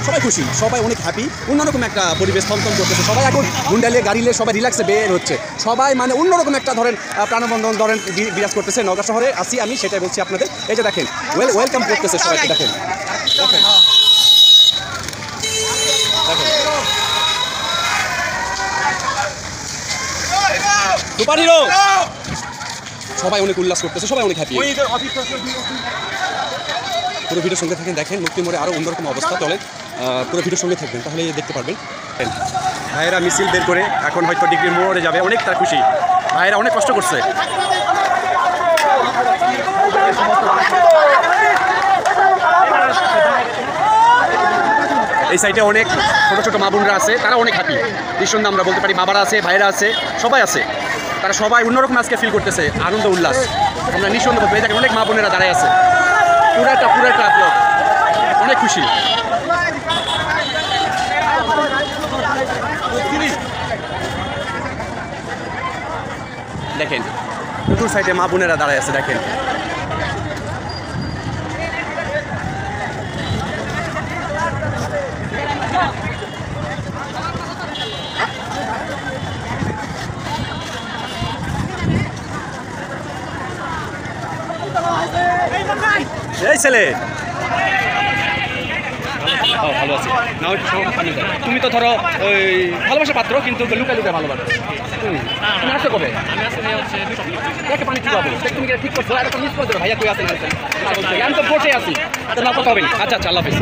সবাই খুশি, সবাই অনেক হ্যাপি, অন্যরকম একটা পরিবেশ থমথম করতেছে। সবাই এখন গুন্ডালে গাড়িলে সবাই রিল্যাক্সে বের হচ্ছে, সবাই মানে অন্যরকম একটা ধরেন প্রাণবন্ধন ধরেন বিরাজ করতেছে। নওগাঁ শহরে আসি আমি, সেটাই বলছি আপনাদের। এই যে দেখেন ওয়েলকাম করতেছে সবাইকে, দেখেন দেখেন সুপার হিরো, সবাই অনেক উল্লাস করতেছে, সবাই অনেক হ্যাপি। পুরো ভিডিওর সঙ্গে থাকেন, দেখেন মুক্তি মোড়ে আরও অন্যরকম অবস্থা। চলেন পুরো ভিডিওর সঙ্গে থাকবেন, তাহলে দেখতে পারবেন। ভাইয়েরা মিছিল বের করে এখন হয়তো ডিগ্রি মোড়ে যাবে, অনেক তার খুশি। ভাইয়েরা অনেক কষ্ট করছে। এই সাইডে অনেক ছোটো ছোটো মা বোনরা আছে, তারা অনেক হ্যাপি। নিঃসন্দেহে আমরা বলতে পারি বাবারা আছে, ভাইয়েরা আছে, সবাই আছে। তারা সবাই অন্যরকম আজকে ফিল করতেছে, আনন্দ উল্লাস। আমরা নিঃসন্দেহে বলতে দেখেন অনেক মা বোনেরা দাঁড়ায় আছে, পুরাটা আপলোড, অনেক খুশি। দেখেন দুটোর সাইডে মা বোনেরা দাঁড়ায় আছে, দেখেন এই ছেলে ভালো আছে না, তুমি তো ধরো ওই ভালোবাসা পাত্র, কিন্তু লুকা লুকা ভালোবাসো। তুমি আসছো কবে? পানি ঠিক পাবো, তুমি ঠিক করছো, আর মিস করছো ভাইয়া কই আছেন? আমি তো বসে আছি, না কথা হবে না। আচ্ছা আচ্ছা, আল্লাহ হাফেজ।